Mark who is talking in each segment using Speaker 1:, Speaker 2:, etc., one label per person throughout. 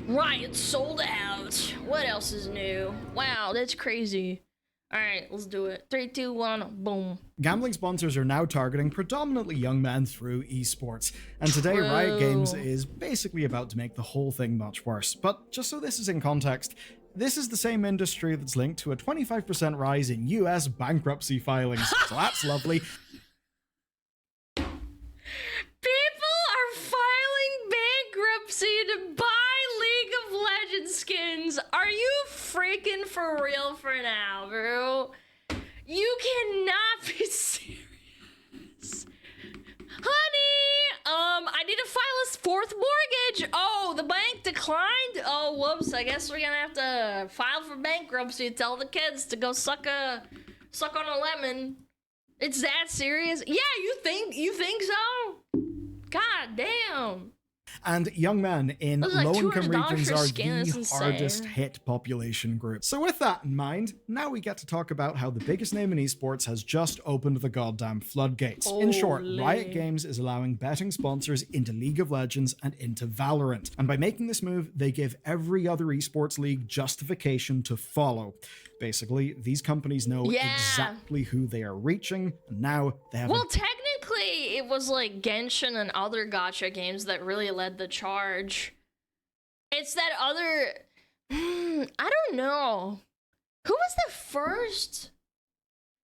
Speaker 1: Riot sold out. What else is new? Wow, that's crazy. Alright, let's do it. 3, 2, 1, boom.
Speaker 2: Gambling sponsors are now targeting predominantly young men through esports, and today Riot Games is basically about to make the whole thing much worse. But just so this is in context, this is the same industry that's linked to a 25% rise in US bankruptcy filings, so that's lovely.
Speaker 1: People are filing bankruptcy to buy League of Legends skins. Are you freaking for real for now, bro? You cannot be serious. Honey, I need to file a fourth mortgage. Oh, the bank declined? Oh, whoops. I guess we're gonna have to file for bankruptcy. Tell the kids to go suck on a lemon. It's that serious? Yeah, you think so? God damn.
Speaker 2: And young men in low-income regions are the hardest
Speaker 1: insane.
Speaker 2: hit population group. So with that in mind, now we get to talk about how the biggest name in esports has just opened the goddamn floodgates. In short, Riot Games is allowing betting sponsors into League of Legends and into Valorant. And by making this move, they give every other esports league justification to follow. Basically, these companies know exactly who they are reaching, and now they have
Speaker 1: technically, it was like Genshin and other Gacha games that really led the charge. It's that other... I don't know. Who was the first?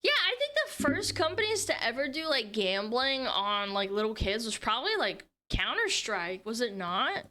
Speaker 1: Yeah, I think the first companies to ever do, like, gambling on, like, little kids was probably, like, Counter-Strike, was it not?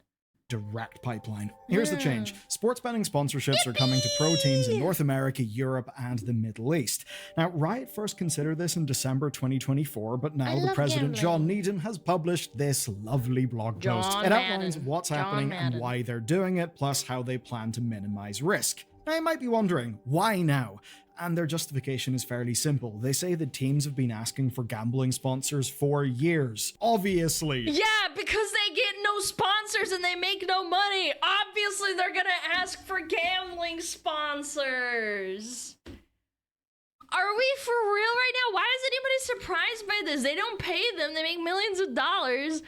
Speaker 2: direct pipeline. Here's the change. Sports betting sponsorships are coming to pro teams in North America, Europe, and the Middle East. Now, Riot first considered this in December 2024, but now the president, John Needham, has published this lovely blog post. It outlines what's happening and why they're doing it, plus how they plan to minimize risk. Now, you might be wondering, why now? And their justification is fairly simple. They say that teams have been asking for gambling sponsors for years. Obviously.
Speaker 1: Yeah, because they get no sponsors and they make no money. Obviously, they're gonna ask for gambling sponsors. Are we for real right now? Why is anybody surprised by this? They don't pay them. They make millions of dollars.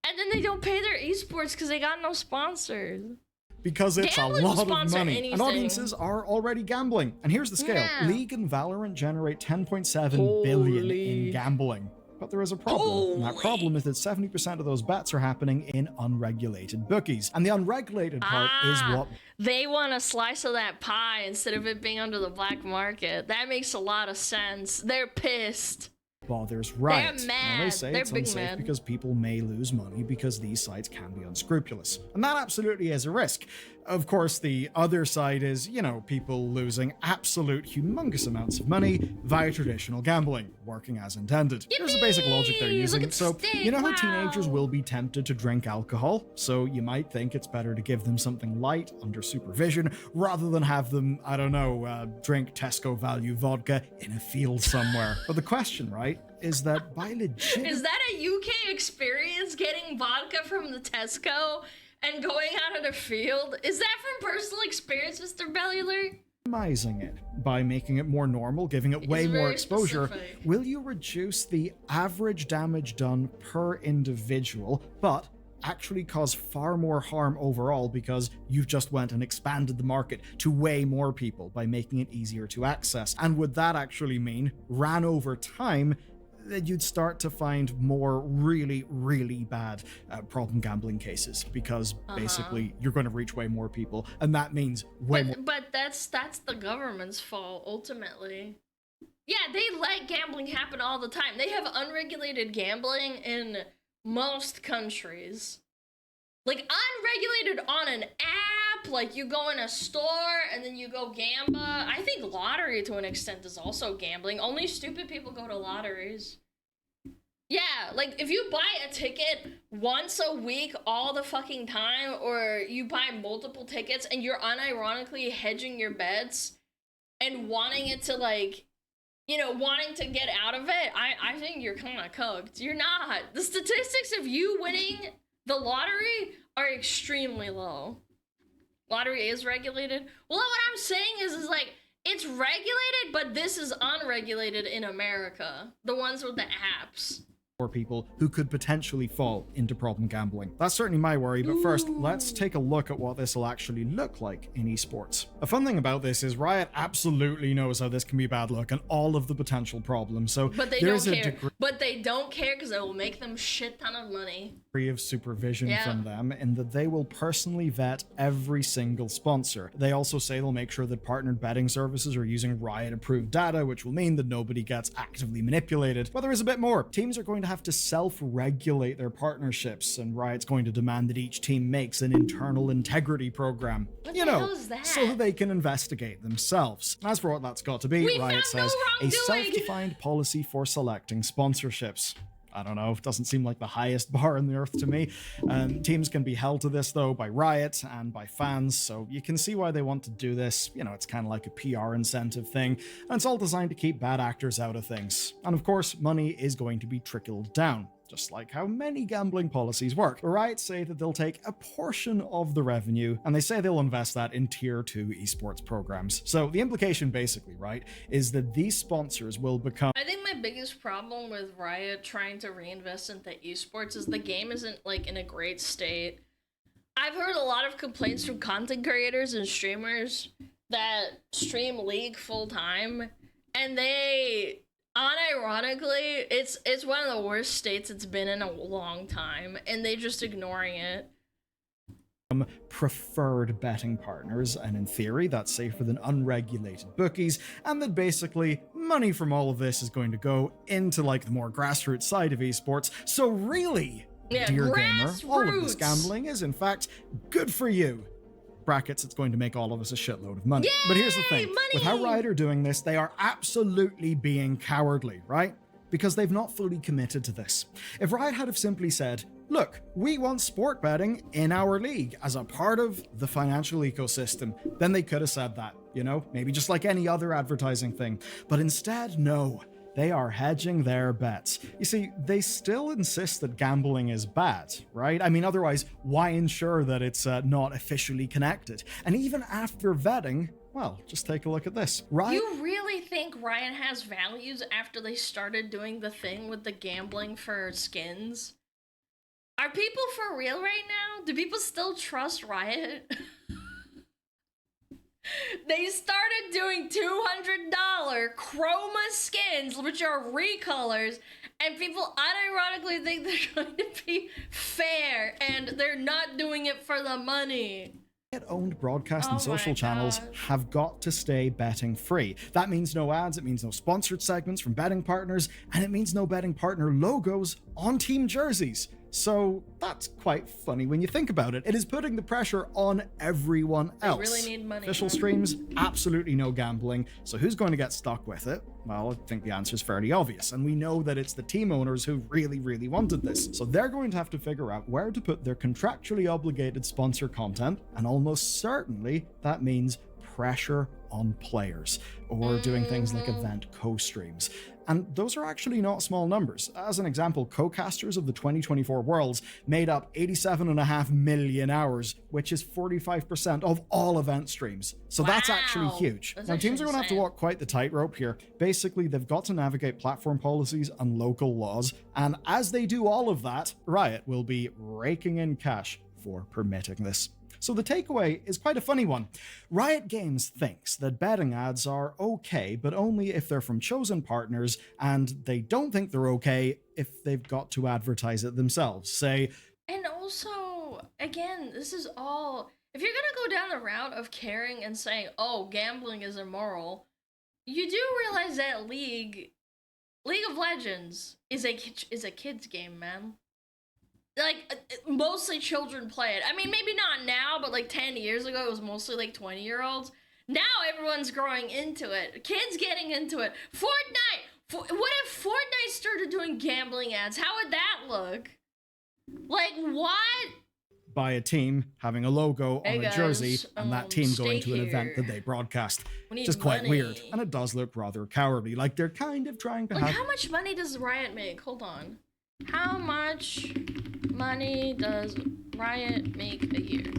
Speaker 1: And then they don't pay their esports because they got no sponsors.
Speaker 2: Because it's a lot of money, and audiences are already gambling. And here's the scale.
Speaker 1: Yeah.
Speaker 2: League and Valorant generate 10.7 billion in gambling. But there is a problem, and that problem is that 70% of those bets are happening in unregulated bookies. And the unregulated part is what...
Speaker 1: They want a slice of that pie instead of it being under the black market. That makes a lot of sense. They're pissed.
Speaker 2: Bothers Riot.
Speaker 1: They're mad.
Speaker 2: Now, they say it's unsafe because people may lose money because these sites can be unscrupulous. And that absolutely is a risk. Of course, the other side is, you know, people losing absolute humongous amounts of money via traditional gambling, working as intended. Here's the basic logic they're using. So, you know how teenagers will be tempted to drink alcohol? So you might think it's better to give them something light under supervision rather than have them, I don't know, drink Tesco value vodka in a field somewhere. But the question, right, is that by legit...
Speaker 1: Is that a UK experience, getting vodka from the Tesco and going out in a field? Is that from personal experience, Mr. Bellular?
Speaker 2: Minimizing it by making it more normal, giving it way more exposure, will you reduce the average damage done per individual, but actually cause far more harm overall because you've just went and expanded the market to way more people by making it easier to access? And would that actually mean, ran over time, that you'd start to find more really, really bad problem gambling cases because basically you're going to reach way more people, and that means way more.
Speaker 1: But that's the government's fault ultimately. Yeah, they let gambling happen all the time. They have unregulated gambling in most countries. Like unregulated on an app, like you go in a store and then you go gamba. I think lottery to an extent is also gambling. Only stupid people go to lotteries. Yeah, like if you buy a ticket once a week all the fucking time, or you buy multiple tickets and you're unironically hedging your bets and wanting it to, like, you know, wanting to get out of it, I think you're kind of cooked. You're not. The statistics of you winning the lottery are extremely low. Lottery is regulated. Well, what I'm saying is like, It's regulated, but this is unregulated in America. The ones with the apps.
Speaker 2: For people who could potentially fall into problem gambling. That's certainly my worry, but first, let's take a look at what this will actually look like in esports. A fun thing about this is Riot absolutely knows how this can be bad luck and all of the potential problems, so
Speaker 1: but they don't care. But they don't care because it will make them shit ton of money.
Speaker 2: Of supervision from them in that they will personally vet every single sponsor. They also say they'll make sure that partnered betting services are using Riot approved data, which will mean that nobody gets actively manipulated. But there is a bit more. Teams are going to have to self-regulate their partnerships, and Riot's going to demand that each team makes an internal integrity program.
Speaker 1: What the hell is that?
Speaker 2: So that they can investigate themselves. As for what that's got to be, Riot says a self-defined policy for selecting sponsorships. I don't know, it doesn't seem like the highest bar on the earth to me. Teams can be held to this, though, by Riot and by fans, so you can see why they want to do this. You know, it's kind of like a PR incentive thing, and it's all designed to keep bad actors out of things. And of course, money is going to be trickled down, just like how many gambling policies work. Riot say that they'll take a portion of the revenue, and they say they'll invest that in Tier 2 esports programs. So the implication basically, right, is that these sponsors will become...
Speaker 1: I think my biggest problem with Riot trying to reinvest into esports is the game isn't, like, in a great state. I've heard a lot of complaints from content creators and streamers that stream League full-time, and they... unironically, it's one of the worst states it's been in a long time, and they just ignoring it.
Speaker 2: Preferred betting partners, and in theory that's safer than unregulated bookies, and that basically money from all of this is going to go into like the more grassroots side of esports. So really, dear gamer, all of this gambling is in fact good for you. Brackets, it's going to make all of us a shitload of money.
Speaker 1: Yay,
Speaker 2: but here's the thing,
Speaker 1: money!
Speaker 2: With how Riot are doing this, they are absolutely being cowardly, right? Because they've not fully committed to this. If Riot had have simply said, look, we want sport betting in our league as a part of the financial ecosystem, then they could have said that, you know, maybe just like any other advertising thing. But instead, no. They are hedging their bets. You see, they still insist that gambling is bad, right? I mean, otherwise, why ensure that it's not officially connected? And even after vetting, well, just take a look at this. Riot...
Speaker 1: You really think Riot has values after they started doing the thing with the gambling for skins? Are people for real right now? Do people still trust Riot? They started doing $200 chroma skins, which are recolors, and people unironically think they're going to be fair, and they're not doing it for the money.
Speaker 2: Owned broadcast and social channels have got to stay betting free. That means no ads, it means no sponsored segments from betting partners, and it means no betting partner logos on team jerseys. So that's quite funny when you think about it. It is putting the pressure on everyone else.
Speaker 1: They really need money.
Speaker 2: Official streams, absolutely no gambling. So who's going to get stuck with it? Well, I think the answer is fairly obvious. And we know that it's the team owners who really, really wanted this. So they're going to have to figure out where to put their contractually obligated sponsor content. And almost certainly that means pressure on players, or doing things like event co-streams. And those are actually not small numbers. As an example, co-casters of the 2024 Worlds made up 87.5 million hours, which is 45% of all event streams. So that's actually huge. Now, teams are going to have to walk quite the tightrope here. Basically, they've got to navigate platform policies and local laws, and as they do all of that, Riot will be raking in cash for permitting this. So the takeaway is quite a funny one. Riot Games thinks that betting ads are okay, but only if they're from chosen partners, and they don't think they're okay if they've got to advertise it themselves. Say,
Speaker 1: and also, again, this is all... If you're gonna go down the route of caring and saying, oh, gambling is immoral, you do realize that League of Legends is a kid's game, man. Like, mostly children play it. I mean, maybe not now, but like 10 years ago, it was mostly like 20-year-olds. Now everyone's growing into it. Kids getting into it. Fortnite! What if Fortnite started doing gambling ads? How would that look? Like, what?
Speaker 2: By a team having a logo on a jersey, and that team going to an event that they broadcast. Just quite weird. And it does look rather cowardly. Like, they're kind of trying to have...
Speaker 1: How much money does Riot make? Hold on. How much money does Riot make a year?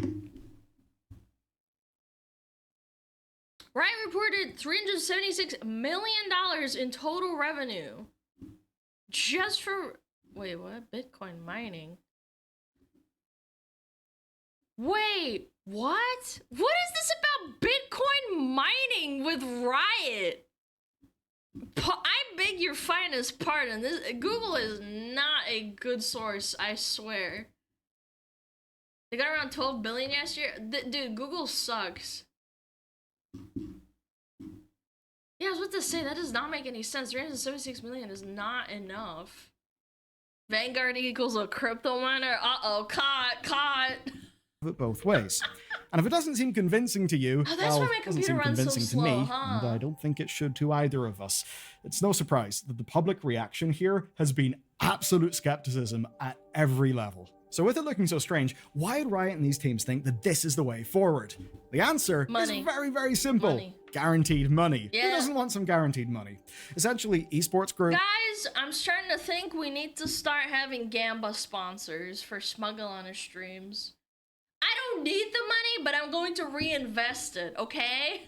Speaker 1: Riot reported $376 million in total revenue. Just for... Wait, what? Bitcoin mining? Wait, what? What is this about Bitcoin mining with Riot? I beg your finest pardon. This Google is not a good source, I swear. They got around 12 billion last year. Dude, Google sucks. Yeah, I was about to say, that does not make any sense. 376 million is not enough. Vanguard equals a crypto miner. Uh-oh, caught.
Speaker 2: It both ways. And if it doesn't seem convincing to you,
Speaker 1: Oh, that's
Speaker 2: well,
Speaker 1: why my
Speaker 2: it doesn't
Speaker 1: computer
Speaker 2: seem
Speaker 1: runs so
Speaker 2: convincing
Speaker 1: slow,
Speaker 2: to me,
Speaker 1: huh?
Speaker 2: and I don't think it should to either of us. It's no surprise that the public reaction here has been absolute skepticism at every level. So with it looking so strange, why would Riot and these teams think that this is the way forward? The answer
Speaker 1: Money.
Speaker 2: is very, very simple.
Speaker 1: Money.
Speaker 2: Guaranteed money.
Speaker 1: Yeah.
Speaker 2: Who doesn't want some guaranteed money? Essentially, esports groups...
Speaker 1: Guys, I'm starting to think we need to start having Gamba sponsors for SmugAlana streams. I don't need the money, but I'm going to reinvest it, okay?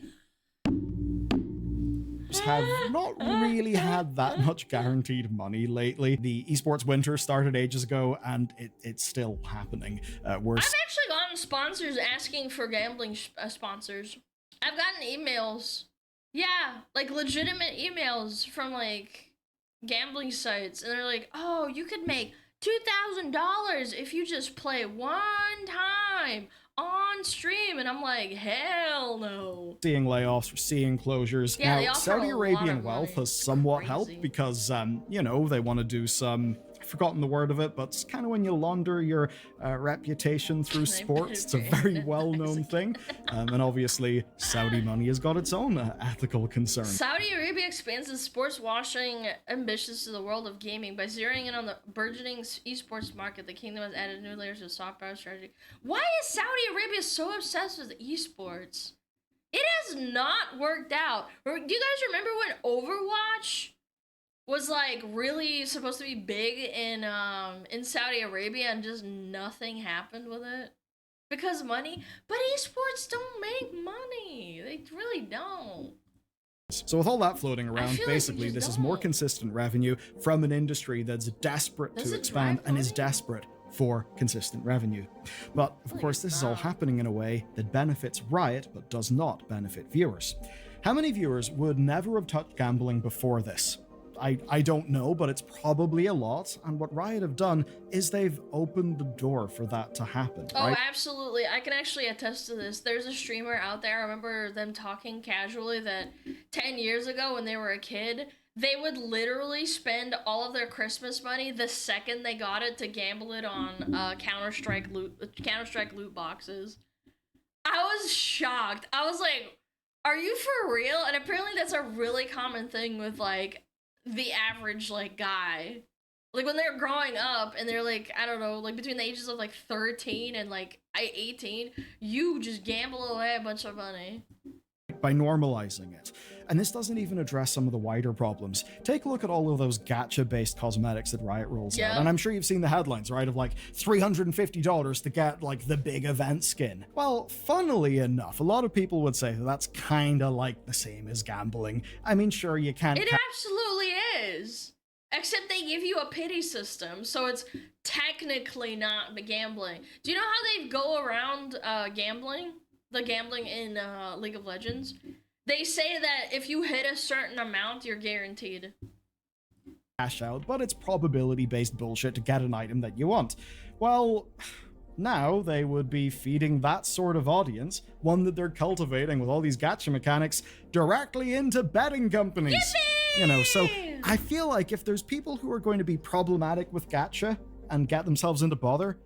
Speaker 2: Have not really had that much guaranteed money lately. The esports winter started ages ago, and it's still happening.
Speaker 1: I've actually gotten sponsors asking for gambling sponsors. I've gotten emails. Yeah, like legitimate emails from like gambling sites, and they're like, oh, you could make $2,000 if you just play one time on stream. And I'm like, hell no.
Speaker 2: Seeing layoffs, we're seeing closures.
Speaker 1: Yeah,
Speaker 2: now, Saudi Arabian wealth has somewhat helped because, you know, they want to do some, I've forgotten the word of it, but it's kind of when you launder your reputation through sports. It's a very well-known thing. And obviously, Saudi money has got its own ethical concerns.
Speaker 1: Saudi Arabia expands its sports washing ambitions to the world of gaming by zeroing in on the burgeoning esports market. The kingdom has added new layers of soft power strategy. Why is Saudi Arabia so obsessed with esports? It has not worked out. Do you guys remember when Overwatch was like really supposed to be big in Saudi Arabia and just nothing happened with it? Because money? But esports don't make money. They really don't.
Speaker 2: So with all that floating around, basically
Speaker 1: like
Speaker 2: this is more consistent revenue from an industry that's desperate to expand and is desperate for consistent revenue. But of course this is all happening in a way that benefits Riot but does not benefit viewers. How many viewers would never have touched gambling before this? I don't know, but it's probably a lot, and what Riot have done is they've opened the door for that to happen, right?
Speaker 1: Oh, absolutely. I can actually attest to this. There's a streamer out there, I remember them talking casually that 10 years ago when they were a kid, they would literally spend all of their Christmas money the second they got it to gamble it on Counter-Strike loot boxes. I was shocked. I was like, are you for real? And apparently that's a really common thing with like the average like guy, like when they're growing up and they're like, I don't know, like between the ages of like 13 and like 18, you just gamble away a bunch of money
Speaker 2: by normalizing it. And this doesn't even address some of the wider problems. Take a look at all of those gacha-based cosmetics that Riot rolls out, and I'm sure you've seen the headlines, right, of like $350 to get like the big event skin. Well, funnily enough, a lot of people would say that that's kind of like the same as gambling. I mean, sure, you can't...
Speaker 1: It absolutely is. Except they give you a pity system, so it's technically not gambling. Do you know how they go around gambling? The gambling in League of Legends? They say that if you hit a certain amount, you're guaranteed
Speaker 2: cash out, but it's probability-based bullshit to get an item that you want. Well, now they would be feeding that sort of audience, one that they're cultivating with all these gacha mechanics, directly into betting companies.
Speaker 1: Yippee!
Speaker 2: You know, so I feel like if there's people who are going to be problematic with gacha and get themselves into bother,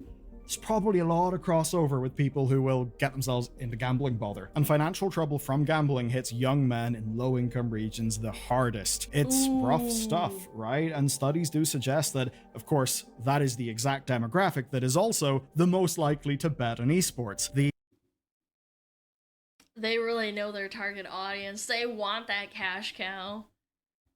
Speaker 2: there's probably a lot of crossover with people who will get themselves into gambling bother. And financial trouble from gambling hits young men in low-income regions the hardest. It's rough stuff, right? And studies do suggest that, of course, that is the exact demographic that is also the most likely to bet on esports.
Speaker 1: They really know their target audience. They want that cash cow.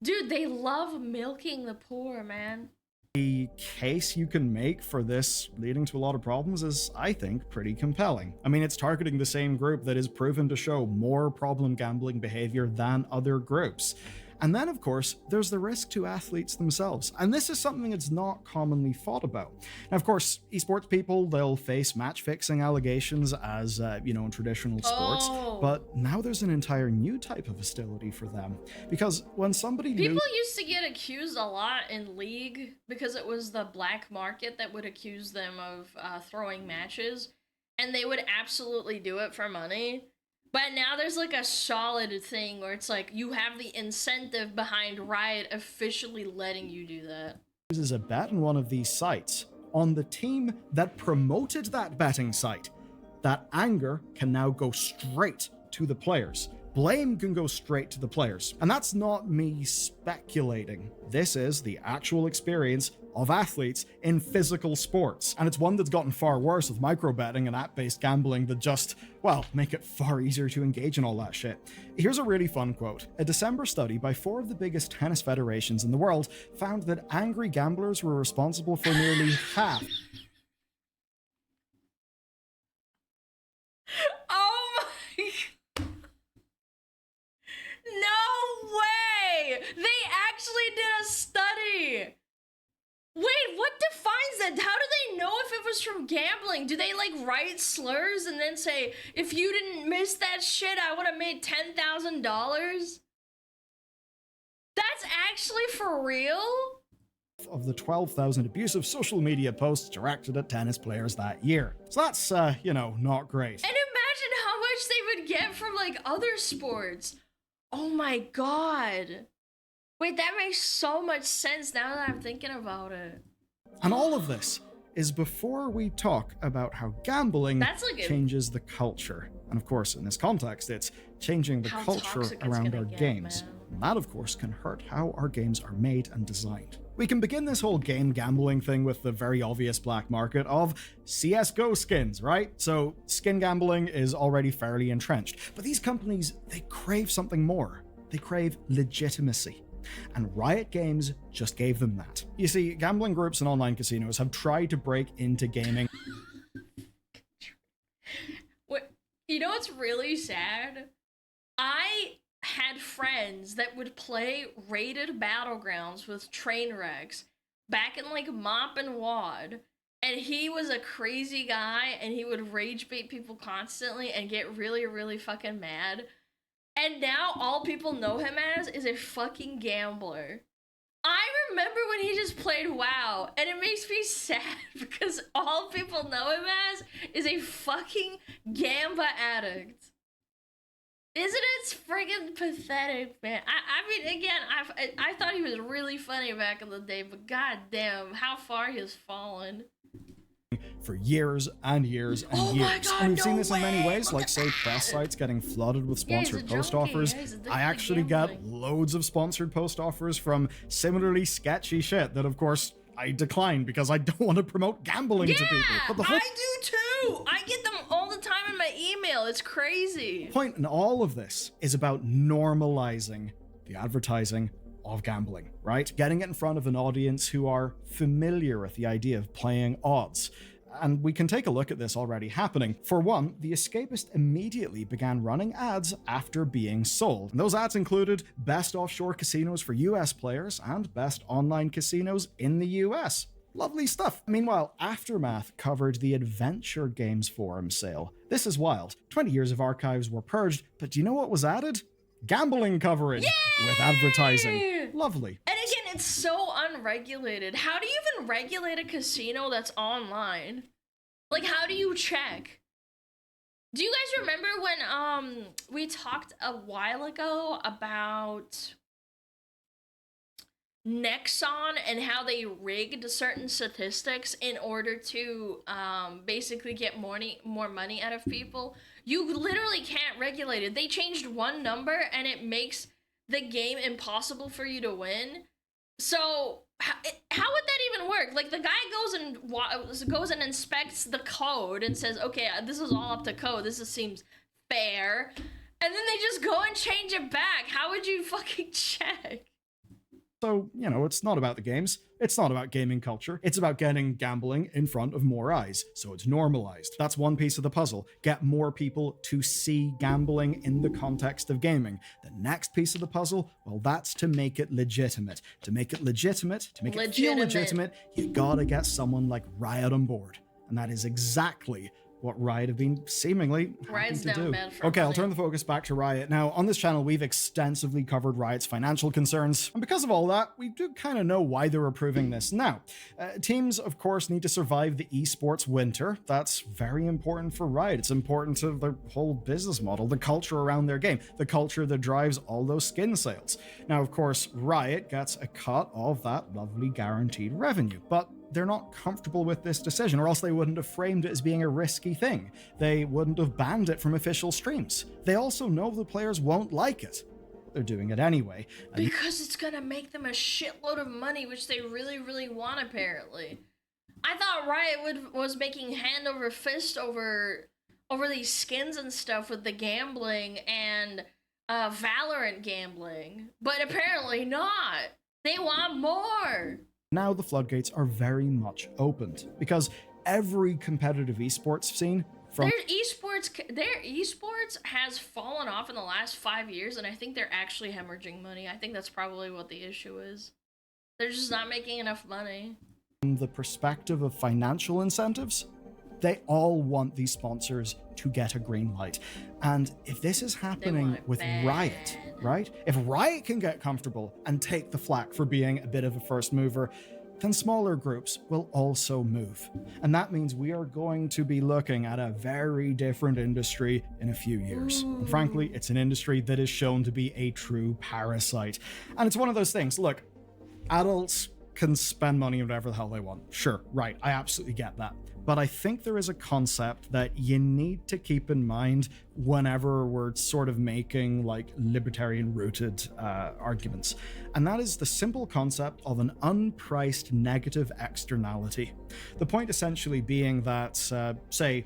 Speaker 1: Dude, they love milking the poor, man.
Speaker 2: The case you can make for this leading to a lot of problems is, I think, pretty compelling. I mean, it's targeting the same group that is proven to show more problem gambling behavior than other groups. And then, of course, there's the risk to athletes themselves. And this is something that's not commonly thought about. Now, of course, esports people, they'll face match-fixing allegations as, in traditional sports.
Speaker 1: Oh.
Speaker 2: But now there's an entire new type of hostility for them. Because when somebody...
Speaker 1: People used to get accused a lot in League because it was the black market that would accuse them of throwing matches. And they would absolutely do it for money. But now there's like a solid thing where it's like you have the incentive behind Riot officially letting you do that.
Speaker 2: Uses a bet on one of these sites on the team that promoted that betting site. That anger can now go straight to the players. Blame can go straight to the players. And that's not me speculating. This is the actual experience of athletes in physical sports. And it's one that's gotten far worse with micro-betting and app-based gambling that just, well, make it far easier to engage in all that shit. Here's a really fun quote. A December study by 4 of the biggest tennis federations in the world found that angry gamblers were responsible for nearly half.
Speaker 1: Oh my... No way! They actually did a study! Wait, what defines that? How do they know if it was from gambling? Do they like write slurs and then say, if you didn't miss that shit, I would have made $10,000? That's actually for real?
Speaker 2: Of the 12,000 abusive social media posts directed at tennis players that year. So that's, not great.
Speaker 1: And imagine how much they would get from like other sports. Oh my god. Wait, that makes so much sense now that I'm thinking about it.
Speaker 2: And all of this is before we talk about how gambling changes the culture. And of course, in this context, it's changing the culture around our games. And that, of course, can hurt how our games are made and designed. We can begin this whole game gambling thing with the very obvious black market of CSGO skins, right? So skin gambling is already fairly entrenched. But these companies, they crave something more. They crave legitimacy. And Riot Games just gave them that. You see, gambling groups and online casinos have tried to break into gaming.
Speaker 1: You know what's really sad? I had friends that would play rated battlegrounds with train wrecks back in like Mop and Wad, and he was a crazy guy and he would rage bait people constantly and get really, really fucking mad. And now all people know him as is a fucking gambler. I remember when he just played WoW, and it makes me sad because all people know him as is a fucking Gamba addict. Isn't it friggin' pathetic, man? I mean, again, I thought he was really funny back in the day, but goddamn, how far he has fallen.
Speaker 2: For years and years and years.
Speaker 1: God,
Speaker 2: and we've seen this in many ways, like say press sites getting flooded with sponsored post offers. I actually got loads of sponsored post offers from similarly sketchy shit that, of course, I decline because I don't want to promote gambling to people. But the whole
Speaker 1: I do too! I get them all the time in my email. It's crazy.
Speaker 2: The point in all of this is about normalizing the advertising of gambling, right? Getting it in front of an audience who are familiar with the idea of playing odds. And we can take a look at this already happening. For one, The Escapist immediately began running ads after being sold. And those ads included best offshore casinos for US players and best online casinos in the US. Lovely stuff. Meanwhile, Aftermath covered the Adventure Games Forum sale. This is wild. 20 years of archives were purged, but do you know what was added? Gambling coverage with advertising. Lovely.
Speaker 1: And again, it's so unregulated. How do you even regulate a casino that's online? Like, how do you check? Do you guys remember when we talked a while ago about Nexon and how they rigged certain statistics in order to basically get more money out of people? You literally can't regulate it. They changed one number and it makes the game impossible for you to win. So how would that even work? Like, the guy goes and inspects the code and says, okay, this is all up to code. This seems fair. And then they just go and change it back. How would you fucking check?
Speaker 2: So, you know, it's not about the games, it's not about gaming culture, it's about getting gambling in front of more eyes, so it's normalized. That's one piece of the puzzle. Get more people to see gambling in the context of gaming. The next piece of the puzzle, well, that's to make it legitimate. To make it legitimate, to make it feel legitimate, you gotta get someone like Riot on board. And that is exactly what Riot have been seemingly happy to do. Okay, I'll turn the focus back to Riot. Now, on this channel, we've extensively covered Riot's financial concerns, and because of all that, we do kind of know why they're approving this now. Teams, of course, need to survive the esports winter. That's very important for Riot. It's important to their whole business model, the culture around their game, the culture that drives all those skin sales. Now, of course, Riot gets a cut of that lovely guaranteed revenue, but they're not comfortable with this decision, or else they wouldn't have framed it as being a risky thing. They wouldn't have banned it from official streams. They also know the players won't like it. They're doing it anyway.
Speaker 1: Because it's gonna make them a shitload of money, which they really, really want, apparently. I thought Riot was making hand over fist over these skins and stuff with the gambling and Valorant gambling, but apparently not. They want more.
Speaker 2: Now the floodgates are very much opened, because every competitive esports scene from
Speaker 1: their esports has fallen off in the last 5 years, and I think they're actually hemorrhaging money. I think that's probably what the issue is. They're just not making enough money.
Speaker 2: From the perspective of financial incentives, they all want these sponsors to get a green light. And if this is happening with Riot, right? If Riot can get comfortable and take the flak for being a bit of a first mover, then smaller groups will also move. And that means we are going to be looking at a very different industry in a few years. And frankly, it's an industry that is shown to be a true parasite. And it's one of those things, look, adults can spend money whatever the hell they want. Sure, right, I absolutely get that. But I think there is a concept that you need to keep in mind whenever we're sort of making like libertarian-rooted arguments. And that is the simple concept of an unpriced negative externality. The point essentially being that, say,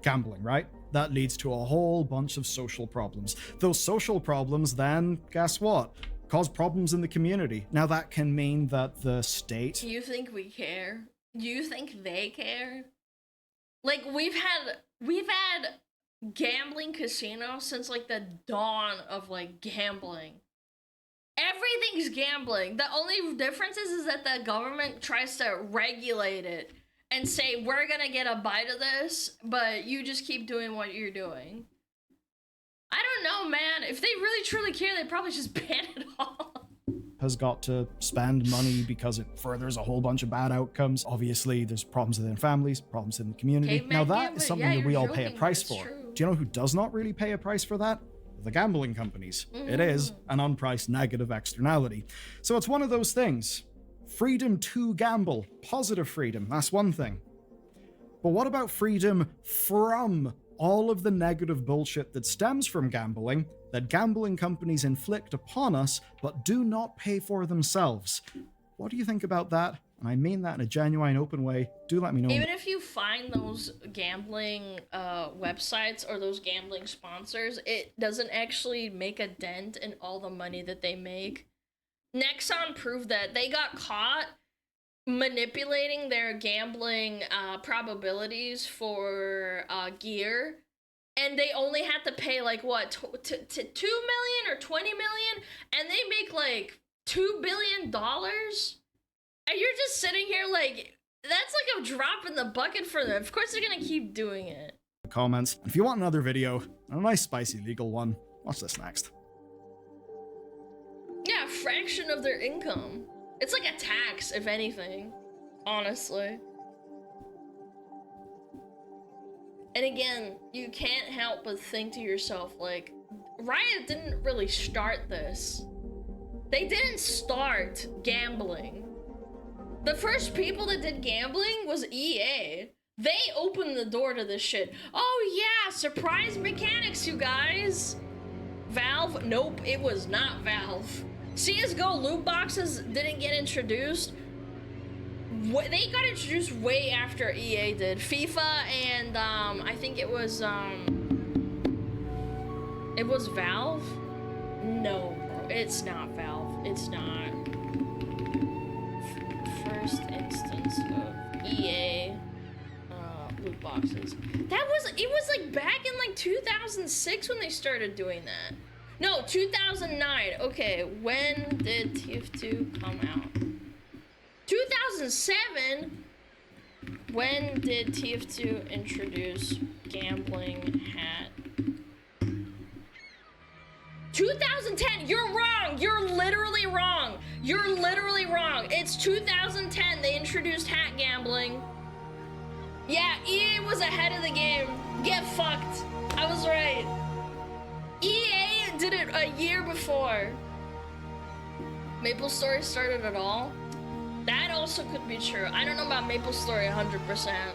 Speaker 2: gambling, right? That leads to a whole bunch of social problems. Those social problems then, guess what? Cause problems in the community. Now that can mean that the state...
Speaker 1: Do you think we care? Do you think they care? Like, we've had gambling casinos since like the dawn of like gambling. Everything's gambling. The only difference is that the government tries to regulate it and say, we're gonna get a bite of this, but you just keep doing what you're doing. I don't know, man. If they really truly care, they'd probably just ban it all.
Speaker 2: Has got to spend money because it furthers a whole bunch of bad outcomes. Obviously, there's problems within families, problems in the community. Now that is something that we all pay a price for.
Speaker 1: True.
Speaker 2: Do you know who does not really pay a price for that? The gambling companies. It is an unpriced negative externality. So it's one of those things. Freedom to gamble, positive freedom, that's one thing. But what about freedom from all of the negative bullshit that stems from gambling, that gambling companies inflict upon us, but do not pay for themselves? What do you think about that? And I mean that in a genuine, open way. Do let me know.
Speaker 1: Even if you find those gambling websites or those gambling sponsors, it doesn't actually make a dent in all the money that they make. Nexon proved that. They got caught manipulating their gambling probabilities for gear, and they only had to pay like what, 2 million or 20 million, and they make like $2 billion, and you're just sitting here like, that's like a drop in the bucket for them. Of course they're gonna keep doing it.
Speaker 2: Comments. If you want another video, a nice spicy legal one, watch this next.
Speaker 1: Yeah, a fraction of their income. It's like a tax, if anything, honestly. And again, you can't help but think to yourself, like, Riot didn't really start this. They didn't start gambling. The first people that did gambling was EA. They opened the door to this shit. Oh yeah, surprise mechanics, you guys. Valve? Nope, it was not Valve. CSGO loot boxes didn't get introduced. They got introduced way after EA did. FIFA and I think it was Valve? No, bro, it's not Valve. It's not. EA loot boxes. It was like back in like 2006 when they started doing that. No, 2009. Okay, when did TF2 come out? 2007. When did TF2 introduce gambling hat? 2010. You're wrong. You're literally wrong. You're literally wrong. It's 2010 they introduced hat gambling. Yeah, EA was ahead of the game. Get fucked. I was right. EA did it a year before MapleStory started at all. That also could be true. I don't know about MapleStory 100%.